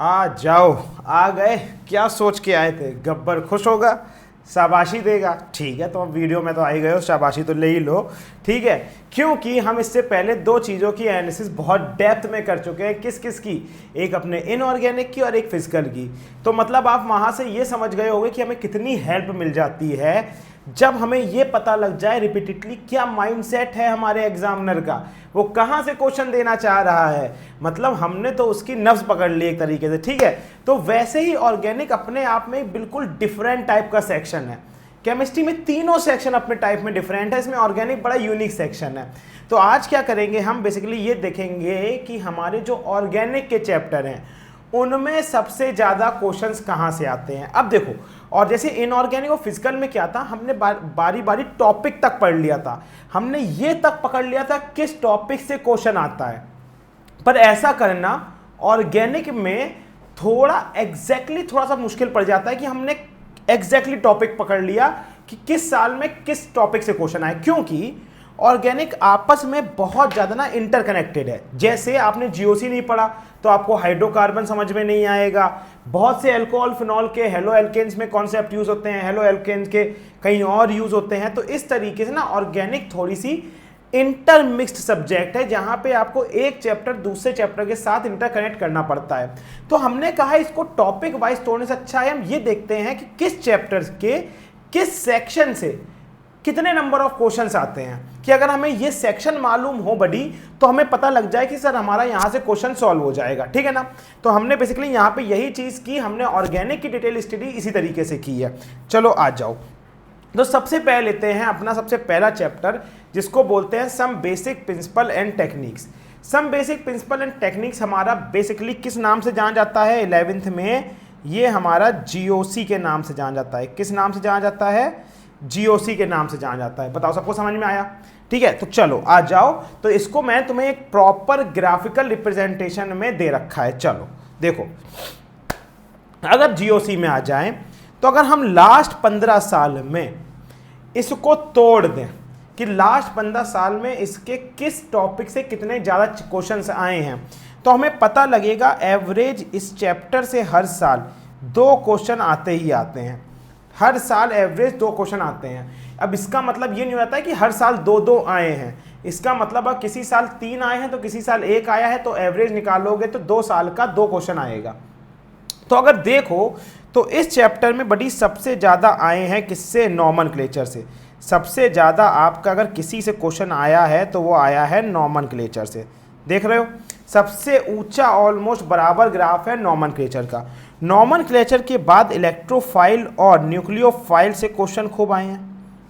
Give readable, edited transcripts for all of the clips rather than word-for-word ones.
आ जाओ, आ गए। क्या सोच के आए थे? गब्बर खुश होगा, शाबाशी देगा। ठीक है, तो अब वीडियो में तो आ ही गए हो, शाबाशी तो ले ही लो। ठीक है, क्योंकि हम इससे पहले दो चीज़ों की एनालिसिस बहुत डेप्थ में कर चुके हैं। किस किस की? एक अपने इनऑर्गेनिक की और एक फिजिकल की। तो मतलब आप वहाँ से ये समझ गए होंगे कि हमें कितनी हेल्प मिल जाती है जब हमें ये पता लग जाए रिपीटेडली क्या माइंडसेट है हमारे एग्जामिनर का, वो कहाँ से क्वेश्चन देना चाह रहा है। मतलब हमने तो उसकी नब्ज पकड़ ली एक तरीके से। ठीक है, तो वैसे ही ऑर्गेनिक अपने आप में बिल्कुल डिफरेंट टाइप का सेक्शन है। केमिस्ट्री में तीनों सेक्शन अपने टाइप में डिफरेंट है, इसमें ऑर्गेनिक बड़ा यूनिक सेक्शन है। तो आज क्या करेंगे हम, बेसिकली ये देखेंगे कि हमारे जो ऑर्गेनिक के चैप्टर हैं उनमें सबसे ज्यादा क्वेश्चंस कहां से आते हैं। अब देखो, और जैसे इनऑर्गेनिक और फिजिकल में क्या था, हमने बारी बारी टॉपिक तक पढ़ लिया था, हमने ये तक पकड़ लिया था किस टॉपिक से क्वेश्चन आता है। पर ऐसा करना ऑर्गेनिक में थोड़ा सा मुश्किल पड़ जाता है कि हमने एग्जैक्टली टॉपिक पकड़ लिया कि किस साल में किस टॉपिक से क्वेश्चन आए, क्योंकि ऑर्गेनिक आपस में बहुत ज्यादा ना इंटरकनेक्टेड है। जैसे आपने जीओसी नहीं पढ़ा तो आपको हाइड्रोकार्बन समझ में नहीं आएगा। बहुत से अल्कोहल फिनॉल के हेलो एल्केन्स में कॉन्सेप्ट यूज होते हैं, हेलो एल्केन्स के कहीं और यूज होते हैं। तो इस तरीके से ना ऑर्गेनिक थोड़ी सी इंटरमिक्स्ड सब्जेक्ट है, जहां पे आपको एक चैप्टर दूसरे चैप्टर के साथ इंटरकनेक्ट करना पड़ता है। तो हमने कहा इसको टॉपिक वाइज तोड़ने से अच्छा है हम ये देखते हैं कि किस चैप्टर के किस सेक्शन से कितने नंबर ऑफ क्वेश्चंस आते हैं, कि अगर हमें ये सेक्शन मालूम हो बड़ी तो हमें पता लग जाए कि सर हमारा यहां से क्वेश्चन सॉल्व हो जाएगा। ठीक है ना, तो हमने बेसिकली यहां पे यही चीज की, हमने ऑर्गेनिक की डिटेल स्टडी इसी तरीके से की है। चलो आ जाओ, तो सबसे पहले लेते हैं अपना सबसे पहला चैप्टर जिसको बोलते हैं some basic principle and techniques. Some basic principle and techniques हमारा बेसिकली किस नाम से जाना जाता है 11th में, ये हमारा जीओसी के नाम से जाना जाता है। किस नाम से जाना जाता है? जीओसी के नाम से जाना जाता है। बताओ सबको समझ में आया? ठीक है, तो चलो आ जाओ। तो इसको मैं तुम्हें एक प्रॉपर ग्राफिकल रिप्रेजेंटेशन में दे रखा है। चलो देखो, अगर जीओसी में आ जाएं तो अगर हम लास्ट 15 साल में इसको तोड़ दें कि लास्ट 15 साल में इसके किस टॉपिक से कितने ज़्यादा क्वेश्चंस आए हैं, तो हमें पता लगेगा एवरेज इस चैप्टर से हर साल 2 क्वेश्चन आते ही आते हैं। हर साल एवरेज 2 क्वेश्चन आते हैं। अब इसका मतलब ये नहीं होता है कि हर साल 2-2 आए हैं। इसका मतलब अब किसी साल 3 आए हैं तो किसी साल 1 आया है, तो एवरेज निकालोगे तो 2 साल का 2 क्वेश्चन आएगा। तो अगर देखो तो इस चैप्टर में बड़ी सबसे ज़्यादा आए हैं किससे? नॉमेनक्लेचर से। सबसे ज़्यादा आपका अगर किसी से क्वेश्चन आया है तो वो आया है नॉमेनक्लेचर से। देख रहे हो, सबसे ऊंचा ऑलमोस्ट बराबर ग्राफ है नॉमेनक्लेचर का। नॉमेनक्लेचर के बाद इलेक्ट्रोफाइल और न्यूक्लियोफाइल से क्वेश्चन खूब आए हैं।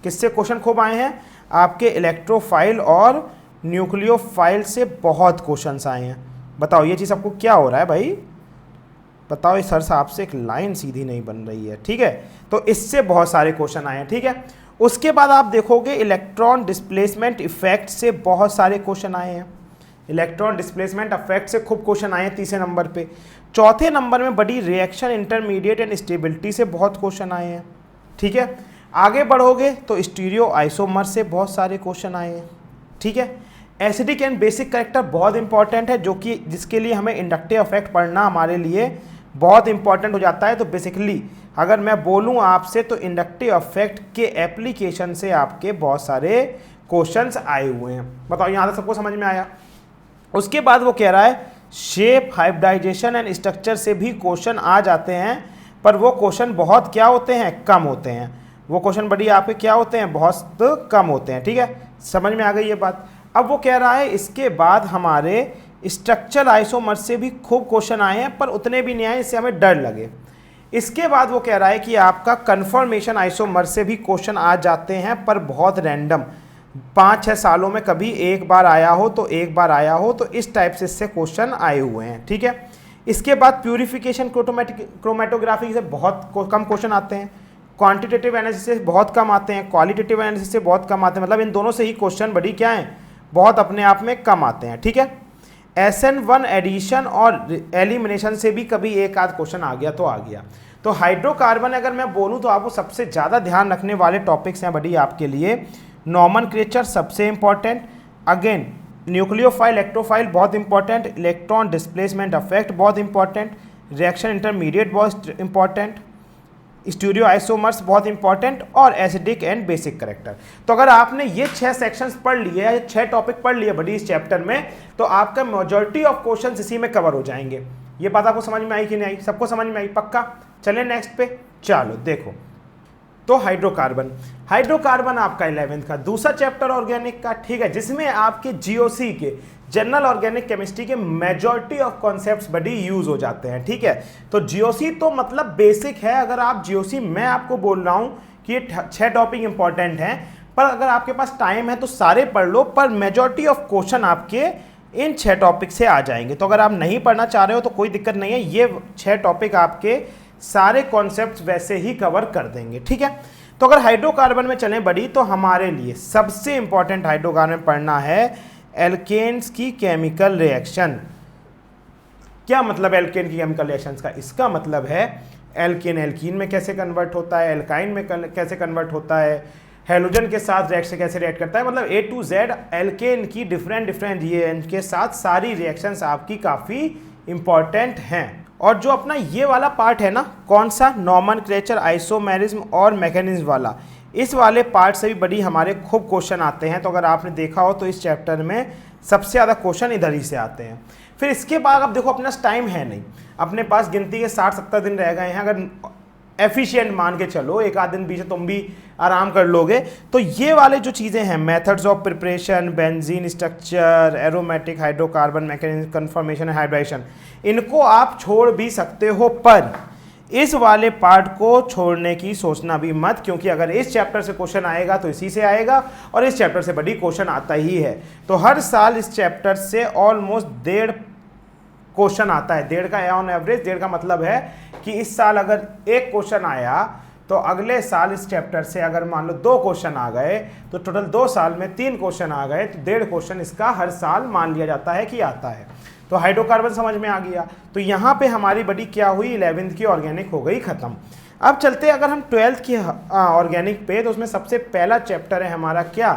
किससे क्वेश्चन खूब आए हैं? आपके इलेक्ट्रोफाइल और न्यूक्लियोफाइल से बहुत क्वेश्चंस आए हैं। बताओ ये चीज़ आपको क्या हो रहा है भाई? बताओ, इस सर साहब से एक लाइन सीधी नहीं बन रही है। ठीक है, तो इससे बहुत सारे क्वेश्चन आए हैं। ठीक है, उसके बाद आप देखोगे इलेक्ट्रॉन डिस्प्लेसमेंट इफेक्ट से बहुत सारे क्वेश्चन आए हैं। इलेक्ट्रॉन डिस्प्लेसमेंट इफेक्ट से खूब क्वेश्चन आए हैं 3 नंबर पे। 4थे नंबर में बड़ी रिएक्शन इंटरमीडिएट एंड स्टेबिलिटी से बहुत क्वेश्चन आए हैं। ठीक है, आगे बढ़ोगे तो स्टीरियो आइसोमर से बहुत सारे क्वेश्चन आए हैं। ठीक है, एसिडिक एंड बेसिक कैरेक्टर बहुत इंपॉर्टेंट है, जो कि जिसके लिए हमें इंडक्टिव इफेक्ट पढ़ना हमारे लिए बहुत इंपॉर्टेंट हो जाता है। तो बेसिकली अगर मैं बोलूं आपसे तो इंडक्टिव इफेक्ट के एप्लीकेशन से आपके बहुत सारे क्वेश्चंस आए हुए हैं। बताओ यहाँ तक सबको समझ में आया? उसके बाद वो कह रहा है शेप, हाइब्रिडाइजेशन एंड स्ट्रक्चर से भी क्वेश्चन आ जाते हैं, पर वो क्वेश्चन बहुत क्या होते हैं? कम होते हैं। वो क्वेश्चन बड़ी आपके क्या होते हैं? बहुत कम होते हैं। ठीक है, समझ में आ गई ये बात? अब वो कह रहा है इसके बाद हमारे स्ट्रक्चरल आइसोमर से भी खूब क्वेश्चन आए हैं, पर उतने भी नहीं आए इससे हमें डर लगे। इसके बाद वो कह रहा है कि आपका कन्फर्मेशन आइसोमर से भी क्वेश्चन आ जाते हैं, पर बहुत रैंडम, 5-6 सालों में कभी एक बार आया हो तो एक बार आया हो, तो इस टाइप से इससे क्वेश्चन आए हुए हैं। ठीक है, इसके बाद प्यूरिफिकेशन क्रोमेटोग्राफी से बहुत कम क्वेश्चन आते हैं। क्वांटिटेटिव एनालिसिस से बहुत कम आते हैं। क्वालिटेटिव एनालिसिस से बहुत कम आते हैं। मतलब इन दोनों से ही क्वेश्चन बड़ी क्या हैं? बहुत अपने आप में कम आते हैं। ठीक है, SN1 एडिशन और एलिमिनेशन से भी कभी एक आध क्वेश्चन आ गया तो आ गया। तो हाइड्रोकार्बन अगर मैं बोलूं तो आपको सबसे ज़्यादा ध्यान रखने वाले टॉपिक्स हैं बड़ी आपके लिए। नॉमेनक्लेचर सबसे इंपॉर्टेंट, अगेन न्यूक्लियोफाइल इलेक्ट्रोफाइल बहुत इंपॉर्टेंट, इलेक्ट्रॉन डिस्प्लेसमेंट इफेक्ट बहुत इंपॉर्टेंट, रिएक्शन इंटरमीडिएट बहुत इंपॉर्टेंट, स्टीरियो आइसोमर्स बहुत इंपॉर्टेंट, और एसिडिक एंड बेसिक करेक्टर। तो अगर आपने ये 6 सेक्शंस पढ़ लिए, ये 6 टॉपिक पढ़ लिए बड़ी इस चैप्टर में, तो आपका मेजॉरिटी ऑफ क्वेश्चंस इसी में कवर हो जाएंगे। ये बात आपको समझ में आई कि नहीं आई? सबको समझ में आई? पक्का? चले नेक्स्ट पे। चलो देखो, तो हाइड्रोकार्बन आपका 11th का दूसरा चैप्टर ऑर्गेनिक का, ठीक है, जिसमें आपके जीओसी के जनरल ऑर्गेनिक केमिस्ट्री के मेजॉरिटी ऑफ कॉन्सेप्ट्स बड़ी यूज हो जाते हैं, ठीक है। तो जीओसी तो मतलब बेसिक है। अगर आप जीओसी, मैं आपको बोल रहा हूं कि ये 6 टॉपिक इंपॉर्टेंट हैं, पर अगर आपके पास टाइम है तो सारे पढ़ लो, पर मेजॉरिटी ऑफ क्वेश्चन आपके इन 6 टॉपिक से आ जाएंगे। तो अगर आप नहीं पढ़ना चाह रहे हो तो कोई दिक्कत नहीं है, ये 6 टॉपिक आपके सारे कॉन्सेप्ट्स वैसे ही कवर कर देंगे, ठीक है। तो अगर हाइड्रोकार्बन में चलें बड़ी, तो हमारे लिए सबसे इंपॉर्टेंट हाइड्रोकार्बन पढ़ना है एल्केन्स की केमिकल रिएक्शन। क्या मतलब एल्केन की केमिकल रिएक्शंस का? इसका मतलब है एल्केन एल्कीन में कैसे कन्वर्ट होता है, एल्काइन में कैसे कन्वर्ट होता है, हेलोजन के साथ रिएक्शन कैसे रिएक्ट करता है, मतलब A to Z एल्केन की डिफरेंट रिएक्शन के साथ सारी रिएक्शंस आपकी काफ़ी इंपॉर्टेंट हैं। और जो अपना ये वाला पार्ट है ना, कौन सा, नॉमेनक्लेचर, आइसोमेरिज्म और मैकेनिज्म वाला, इस वाले पार्ट से भी बड़ी हमारे खूब क्वेश्चन आते हैं। तो अगर आपने देखा हो तो इस चैप्टर में सबसे ज़्यादा क्वेश्चन इधर ही से आते हैं। फिर इसके बाद अब देखो, अपना टाइम है नहीं, अपने पास गिनती के 60-70 दिन रह गए हैं। अगर एफिशिएंट मान के चलो, एक आध दिन बीच तुम भी आराम कर लोगे, तो ये वाले जो चीज़ें हैं, methods of preparation, benzene structure, aromatic, hydrocarbon mechanism, conformation, hydration, इनको आप छोड़ भी सकते हो, पर इस वाले पार्ट को छोड़ने की सोचना भी मत, क्योंकि अगर इस चैप्टर से क्वेश्चन आएगा तो इसी से आएगा, और इस चैप्टर से बड़ी क्वेश्चन आता ही है। तो हर साल इस चैप्टर से ऑलमोस्ट 1.5 क्वेश्चन आता है। 1.5 का ऑन एवरेज, 1.5 का मतलब है कि इस साल अगर एक क्वेश्चन आया तो अगले साल इस चैप्टर से अगर मान लो 2 क्वेश्चन आ गए, तो टोटल 2 साल में 3 क्वेश्चन आ गए, तो 1.5 क्वेश्चन इसका हर साल मान लिया जाता है कि आता है। तो हाइड्रोकार्बन समझ में आ गया। तो यहाँ पे हमारी बड़ी क्या हुई, 11th की ऑर्गेनिक हो गई खत्म। अब चलते अगर हम 12th की ऑर्गेनिक पे, तो उसमें सबसे पहला चैप्टर है हमारा क्या,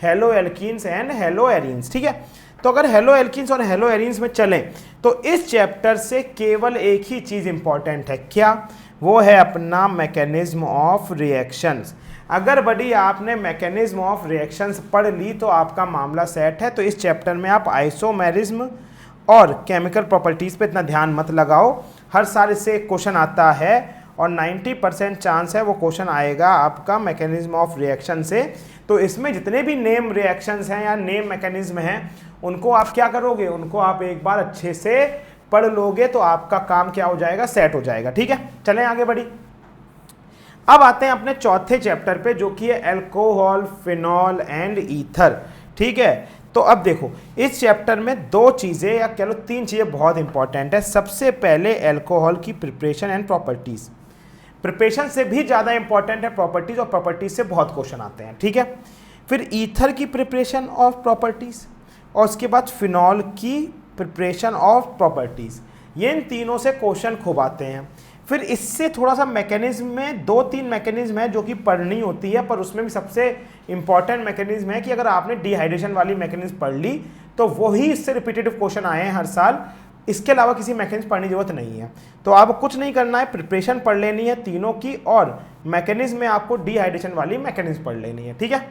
hello alkenes and hello arenes, ठीक है। तो अगर हेलो एल्कीन्स और हेलो एरीन्स में चलें, तो इस चैप्टर से केवल एक ही चीज़ इंपॉर्टेंट है, क्या, वो है अपना मैकेनिज्म ऑफ रिएक्शंस। अगर बड़ी आपने मैकेनिज्म ऑफ रिएक्शंस पढ़ ली तो आपका मामला सेट है। तो इस चैप्टर में आप आइसोमेरिज्म और केमिकल प्रॉपर्टीज़ पे इतना ध्यान मत लगाओ, हर साल इससे एक क्वेश्चन आता है और 90% चांस है वो क्वेश्चन आएगा आपका मैकेनिज्म ऑफ रिएक्शन से। तो इसमें जितने भी नेम रिएक्शंस हैं या नेम मैकेनिज्म हैं, उनको आप क्या करोगे, उनको आप एक बार अच्छे से पढ़ लोगे तो आपका काम क्या हो जाएगा, सेट हो जाएगा, ठीक है। चलें आगे बढ़ी। अब आते हैं अपने चौथे चैप्टर पे, जो कि है अल्कोहल, फिनॉल एंड ईथर, ठीक है। तो अब देखो, इस चैप्टर में 2 चीज़ें या कह लो 3 चीज़ें बहुत इंपॉर्टेंट है। सबसे पहले अल्कोहल की प्रिपरेशन एंड प्रॉपर्टीज़, प्रिपरेशन से भी ज़्यादा इंपॉर्टेंट है प्रॉपर्टीज़, और प्रॉपर्टीज़ से बहुत क्वेश्चन आते हैं, ठीक है। फिर ईथर की प्रिपरेशन ऑफ प्रॉपर्टीज़, और उसके बाद फिनॉल की प्रिपरेशन ऑफ प्रॉपर्टीज़, ये इन तीनों से क्वेश्चन खूब आते हैं। फिर इससे थोड़ा सा मैकेनिज्म में 2-3 मैकेनिज्म है जो कि पढ़नी होती है, पर उसमें भी सबसे इंपॉर्टेंट मैकेनिज्म है कि अगर आपने डिहाइड्रेशन वाली मैकेनिज्म पढ़ ली तो वही इससे रिपीटेटिव क्वेश्चन आए हैं हर साल, इसके अलावा किसी मैकेनिज्म पढ़ने की जरूरत नहीं है। तो आपको कुछ नहीं करना है, प्रिपरेशन पढ़ लेनी है तीनों की, और मैकेनिज्म में आपको डिहाइड्रेशन वाली मैकेनिज्म पढ़ लेनी है, ठीक है।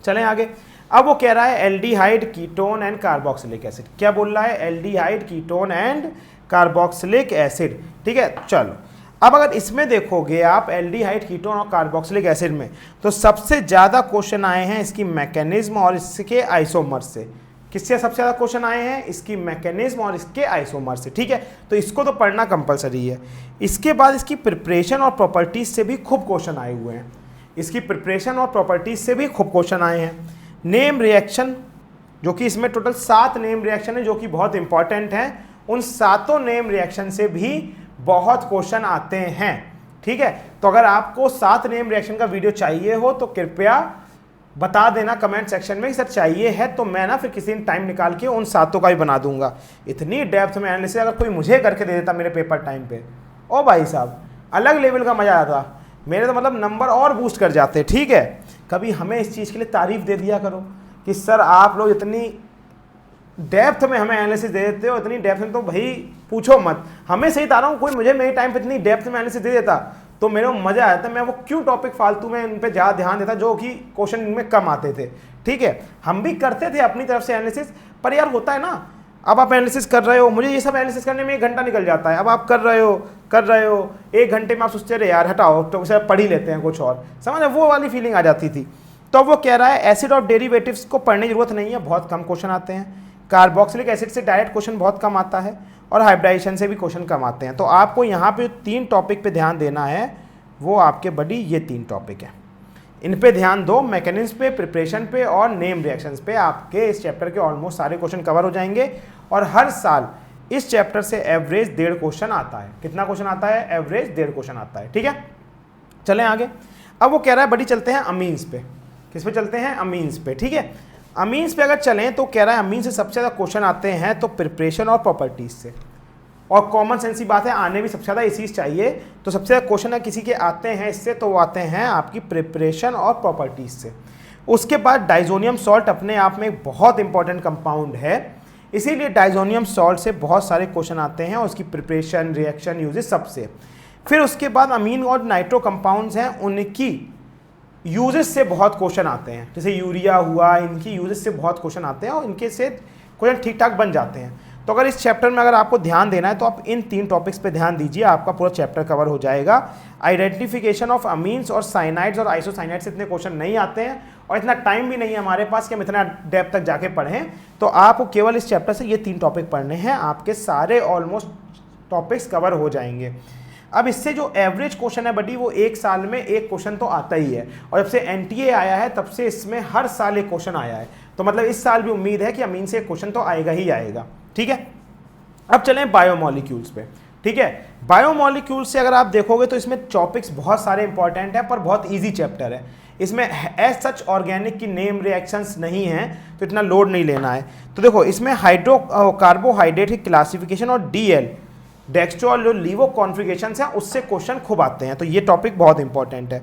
चलें आगे। अब वो कह रहा है aldehyde, ketone and carboxylic acid. क्या बोल रहा है, aldehyde, ketone and carboxylic acid, ठीक है। चलो अब अगर इसमें देखोगे आप एल्डिहाइड, कीटोन और कार्बोक्सिलिक एसिड में, तो सबसे ज़्यादा क्वेश्चन आए हैं इसकी मैकेनिज्म और इसके आइसोमर से। किससे सबसे ज़्यादा क्वेश्चन आए हैं, इसकी मैकेनिज्म और इसके आइसोमर से, ठीक है। तो इसको तो पढ़ना कंपलसरी है। इसके बाद इसकी प्रिपरेशन और प्रॉपर्टीज से भी खूब क्वेश्चन आए हुए हैं, इसकी प्रिपरेशन और प्रॉपर्टीज से भी खूब क्वेश्चन आए हैं। नेम रिएक्शन, जो कि इसमें टोटल 7 नेम रिएक्शन है जो कि बहुत इंपॉर्टेंट हैं, उन 7 नेम रिएक्शन से भी बहुत क्वेश्चन आते हैं, ठीक है। तो अगर आपको 7 नेम रिएक्शन का वीडियो चाहिए हो तो कृपया बता देना कमेंट सेक्शन में कि सर चाहिए है, तो मैं ना फिर किसी दिन टाइम निकाल के उन 7 का भी बना दूंगा। इतनी डेप्थ में एनालिसिस अगर कोई मुझे करके दे देता मेरे पेपर टाइम पे, ओ भाई साहब अलग लेवल का मजा आता, मेरे तो मतलब नंबर और बूस्ट कर जाते, ठीक है। कभी हमें इस चीज़ के लिए तारीफ दे दिया करो कि सर आप लोग इतनी डेप्थ में हमें एनालिसिस दे देते हो, इतनी डेप्थ में तो भाई पूछो मत, हमें सही बता रहा हूँ, कोई मुझे मेरे टाइम पे इतनी डेप्थ में एनालिसिस दे देता तो मेरे को मजा आया था, मैं वो क्यों टॉपिक फालतू में इन पे ज़्यादा ध्यान देता जो कि क्वेश्चन इनमें कम आते थे। ठीक है, हम भी करते थे अपनी तरफ से एनालिसिस, पर यार होता है ना, अब आप एनालिसिस कर रहे हो, मुझे ये सब एनालिसिस करने में 1 घंटा निकल जाता है, अब आप कर रहे हो 1 घंटे में आप सोचते रहे यार हटाओ तो उसे पढ़ ही लेते हैं कुछ और, समझ, वो वाली फीलिंग आ जाती थी। तो वो कह रहा है एसिड और डेरिवेटिव्स को पढ़ने की जरूरत नहीं है, बहुत कम क्वेश्चन आते हैं, कार्बोक्सिलिक एसिड से डायरेक्ट क्वेश्चन बहुत कम आता है और हाइब्रिडाइजेशन से भी क्वेश्चन कम आते हैं। तो आपको यहाँ पे 3 टॉपिक पे ध्यान देना है, वो आपके बड़ी ये 3 टॉपिक हैं, इन पे ध्यान दो, मैकेनिज्म पे, प्रिपरेशन पे और नेम रिएक्शंस पे। आपके इस चैप्टर के ऑलमोस्ट सारे क्वेश्चन कवर हो जाएंगे और हर साल इस चैप्टर से एवरेज 1.5 क्वेश्चन आता है। कितना क्वेश्चन आता है? एवरेज 1.5 क्वेश्चन आता है। ठीक है, चलें आगे। अब वो कह रहा है बड़ी चलते हैं अमीन्स पे। किस पे चलते हैं? अमीन्स पे। ठीक है, अमीन्स पे अगर चलें तो कह रहा है अमीन से सबसे ज़्यादा क्वेश्चन आते हैं तो प्रिपरेशन और प्रॉपर्टीज से, और कॉमन सेंस की बात है, आने भी सबसे ज़्यादा इसी से चाहिए। तो सबसे ज़्यादा क्वेश्चन है किसी के आते हैं इससे तो वो आते हैं आपकी प्रिपरेशन और प्रॉपर्टीज से। उसके बाद डाइजोनियम सॉल्ट अपने आप में एक बहुत इंपॉर्टेंट कंपाउंड है, इसीलिए डाइजोनियम सॉल्ट से बहुत सारे क्वेश्चन आते हैं, उसकी प्रिपरेशन, रिएक्शन, यूजेस सबसे। फिर उसके बाद अमीन और नाइट्रो कंपाउंड्स हैं, उनकी यूजेस से बहुत क्वेश्चन आते हैं, जैसे यूरिया हुआ, इनकी यूजेस से बहुत क्वेश्चन आते हैं और इनके से क्वेश्चन ठीक ठाक बन जाते हैं। तो अगर इस चैप्टर में अगर आपको ध्यान देना है तो आप इन 3 टॉपिक्स पे ध्यान दीजिए, आपका पूरा चैप्टर कवर हो जाएगा। आइडेंटिफिकेशन ऑफ अमीन्स और साइनाइड्स और आइसोसाइनाइड्स से इतने क्वेश्चन नहीं आते हैं और इतना टाइम भी नहीं है हमारे पास कि हम इतना डेप्थ तक जाके पढ़ें, तो आपको केवल इस चैप्टर से ये 3 टॉपिक पढ़ने हैं, आपके सारे ऑलमोस्ट टॉपिक्स कवर हो जाएंगे। अब इससे जो एवरेज क्वेश्चन है बड़ी, वो 1 साल में 1 क्वेश्चन तो आता ही है, और जब से एनटीए आया है तब से इसमें हर साल 1 क्वेश्चन आया है, तो मतलब इस साल भी उम्मीद है कि अमीन से 1 क्वेश्चन तो आएगा ही आएगा। ठीक है, अब चलें बायोमॉलिक्यूल्स पे। ठीक है, बायोमॉलिक्यूल्स से अगर आप देखोगे तो इसमें टॉपिक्स बहुत सारे इंपॉर्टेंट है, पर बहुत ईजी चैप्टर है। इसमें एज सच ऑर्गेनिक की नेम रिएक्शंस नहीं है, तो इतना लोड नहीं लेना है। तो देखो इसमें कार्बोहाइड्रेट की क्लासिफिकेशन और डीएल डेक्स्ट्रो जो लीवो कॉन्फ़िगरेशन है उससे क्वेश्चन खूब आते हैं, तो ये टॉपिक बहुत इंपॉर्टेंट है।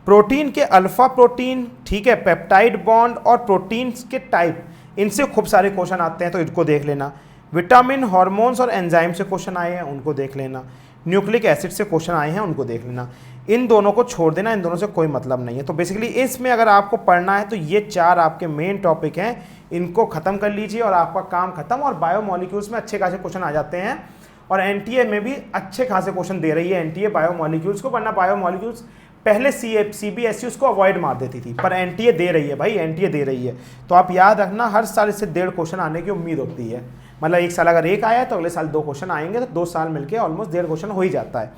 प्रोटीन के अल्फा प्रोटीन, ठीक है, पेप्टाइड बॉन्ड और प्रोटीन के टाइप, इनसे खूब सारे क्वेश्चन आते हैं, तो इनको देख लेना। विटामिन, हार्मोन्स और एंजाइम से क्वेश्चन आए हैं, उनको देख लेना। न्यूक्लिक एसिड से क्वेश्चन आए हैं, उनको देख लेना। इन दोनों को छोड़ देना, इन दोनों से कोई मतलब नहीं है। तो बेसिकली इसमें अगर आपको पढ़ना है तो ये 4 आपके मेन टॉपिक हैं, इनको ख़त्म कर लीजिए और आपका काम खत्म। और बायोमॉलिक्यूल्स में अच्छे खासे क्वेश्चन आ जाते हैं और एनटीए में भी अच्छे खासे क्वेश्चन दे रही है एनटीए बायोमॉलिक्यूल्स को, वरना बायोमॉलिक्यूल्स पहले सीबीएसई उसको अवॉइड मार देती थी, पर एनटीए दे रही है भाई, एनटीए दे रही है। तो आप याद रखना, हर साल इससे 1.5 क्वेश्चन आने की उम्मीद होती है, मतलब एक साल अगर 1 आया तो अगले साल 2 क्वेश्चन आएंगे, तो 2 साल मिलके ऑलमोस्ट 1.5 क्वेश्चन हो ही जाता है।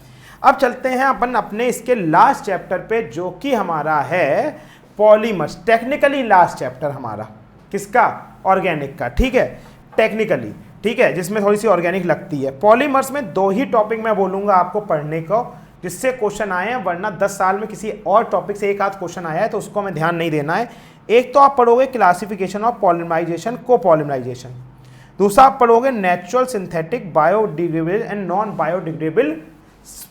अब चलते हैं अपन अपने इसके लास्ट चैप्टर पे, जो कि हमारा है पॉलीमर्स। टेक्निकली लास्ट चैप्टर हमारा किसका? ऑर्गेनिक का। ठीक है, टेक्निकली, ठीक है, जिसमें थोड़ी सी ऑर्गेनिक लगती है। पॉलीमर्स में 2 ही टॉपिक मैं बोलूंगा आपको पढ़ने को, जिससे क्वेश्चन आए हैं, वरना 10 साल में किसी और टॉपिक से 1 आध क्वेश्चन आया है तो उसको हमें ध्यान नहीं देना है। एक तो आप पढ़ोगे क्लासिफिकेशन ऑफ पॉलीमराइजेशन, कोपॉलीमराइजेशन। दूसरा आप पढ़ोगे natural, synthetic, biodegradable and non biodegradable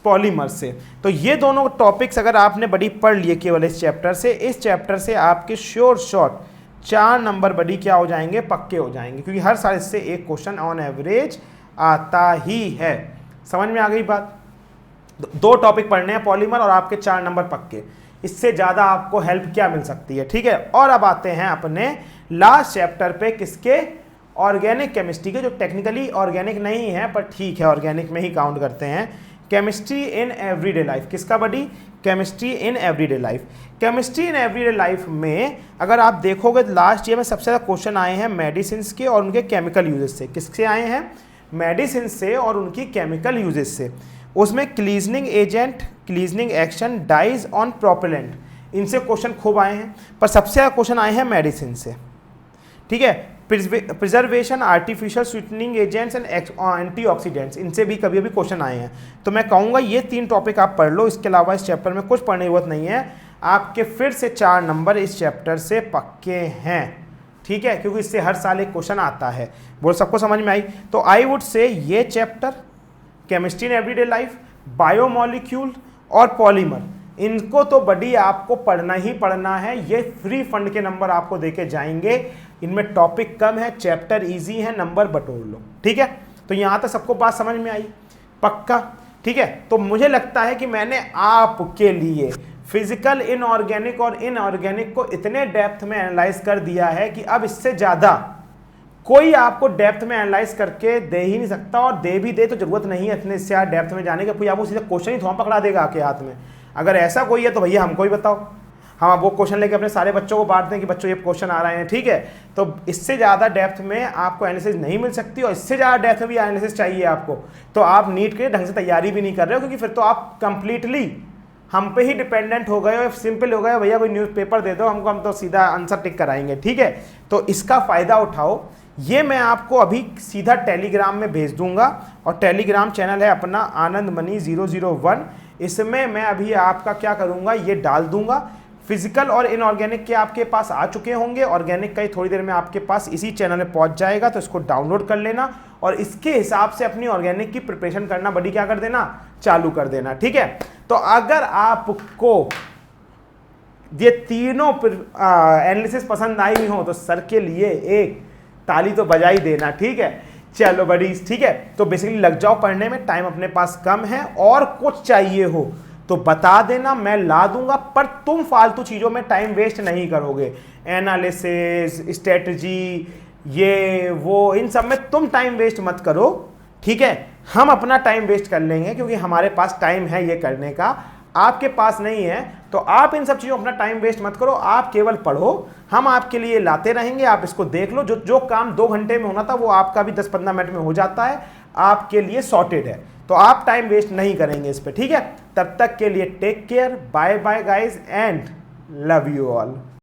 polymer से। तो ये दोनों टॉपिक्स अगर आपने बड़ी पढ़ लिए केवल इस चैप्टर से, इस चैप्टर से आपके श्योर शॉट 4 नंबर बड़ी क्या हो जाएंगे? पक्के हो जाएंगे, क्योंकि हर साल इससे 1 क्वेश्चन ऑन एवरेज आता ही है। समझ में आ गई बात? 2 टॉपिक पढ़ने हैं पॉलीमर और आपके 4 नंबर पक्के, इससे ज़्यादा आपको हेल्प क्या मिल सकती है? ठीक है, और अब आते हैं अपने लास्ट चैप्टर पे, किसके? ऑर्गेनिक केमिस्ट्री के, जो टेक्निकली ऑर्गेनिक नहीं है पर ठीक है ऑर्गेनिक में ही काउंट करते हैं। केमिस्ट्री इन एवरीडे लाइफ, किसका बड़ी? Chemistry in everyday life. Chemistry in everyday life में अगर आप देखोगे तो लास्ट ईयर में सबसे ज़्यादा क्वेश्चन आए हैं मेडिसिन के और उनके केमिकल यूजेस से। किससे आए हैं? मेडिसिन से और उनकी केमिकल यूजेस से। उसमें cleansing agent, cleansing action, dyes on propellant, इनसे क्वेश्चन खूब आए हैं, पर सबसे ज़्यादा क्वेश्चन आए हैं मेडिसिन से। ठीक है, preservation, artificial sweetening agents and antioxidants, इनसे भी कभी कभी क्वेश्चन आए हैं। तो मैं कहूँगा ये 3 टॉपिक आप पढ़ लो, इसके अलावा इस चैप्टर में कुछ पढ़ने की जरूरत नहीं है। आपके फिर से 4 नंबर इस चैप्टर से पक्के हैं। ठीक है, क्योंकि इससे हर साल 1 क्वेश्चन आता है। बोल सबको समझ में आई? तो आई वुड से ये chapter chemistry in everyday life, biomolecule और पॉलीमर, इनको तो बड़ी आपको पढ़ना ही पढ़ना है। ये फ्री फंड के नंबर आपको देके जाएंगे। इनमें टॉपिक कम है, चैप्टर इजी है, नंबर बटोर लो। ठीक है, तो यहाँ तक सबको बात समझ में आई? पक्का? ठीक है, तो मुझे लगता है कि मैंने आपके लिए फिजिकल, इनऑर्गेनिक और इनऑर्गेनिक को इतने डेप्थ में एनालाइज कर दिया है कि अब इससे ज़्यादा कोई आपको डेप्थ में एनालाइज करके दे ही नहीं सकता, और दे भी दे तो जरूरत नहीं है इतने इससे डेप्थ में जाने की। कोई आपको सीधा क्वेश्चन ही थोड़ा पकड़ा देगा आपके हाथ में। अगर ऐसा कोई है तो भैया हमको ही बताओ, हम वो क्वेश्चन लेके अपने सारे बच्चों को बांट दें कि बच्चों ये क्वेश्चन आ रहे हैं। ठीक है, तो इससे ज़्यादा डेप्थ में आपको एनालिसिस नहीं मिल सकती, और इससे ज़्यादा डेप्थ में भी एनालिसिस चाहिए आपको, तो आप नीट के ढंग से तैयारी भी नहीं कर रहे हो, क्योंकि फिर तो आप कंप्लीटली हम पे ही डिपेंडेंट हो गए हो। सिंपल हो गया, भैया कोई न्यूज़पेपर दे दो हमको, हम तो सीधा आंसर टिक कराएंगे। ठीक है, तो इसका फ़ायदा उठाओ। ये मैं आपको अभी सीधा टेलीग्राम में भेज दूंगा, और टेलीग्राम चैनल है अपना आनंद मनी 001। इसमें मैं अभी आपका क्या करूंगा, ये डाल दूंगा। फिजिकल और इनऑर्गेनिक के आपके पास आ चुके होंगे, ऑर्गेनिक का ही थोड़ी देर में आपके पास इसी चैनल में पहुंच जाएगा, तो इसको डाउनलोड कर लेना और इसके हिसाब से अपनी ऑर्गेनिक की प्रिपरेशन करना बड़ी क्या कर देना, चालू कर देना। ठीक है, तो अगर आपको ये तीनों एनालिसिस पसंद आई हो तो सर के लिए एक ताली तो बजा ही देना। ठीक है, चलो बड़ी, ठीक है, तो बेसिकली लग जाओ पढ़ने में, टाइम अपने पास कम है, और कुछ चाहिए हो तो बता देना, मैं ला दूंगा, पर तुम फालतू चीज़ों में टाइम वेस्ट नहीं करोगे। एनालिसिस, स्ट्रेटजी, ये वो, इन सब में तुम टाइम वेस्ट मत करो। ठीक है, हम अपना टाइम वेस्ट कर लेंगे, क्योंकि हमारे पास टाइम है ये करने का, आपके पास नहीं है, तो आप इन सब चीज़ों अपना टाइम वेस्ट मत करो, आप केवल पढ़ो, हम आपके लिए लाते रहेंगे, आप इसको देख लो। जो काम 2 घंटे में होना था वो आपका भी 10-15 मिनट में हो जाता है, आपके लिए सॉर्टेड है, तो आप टाइम वेस्ट नहीं करेंगे इस पे। ठीक है, तब तक के लिए take care, bye bye guys, and love you all.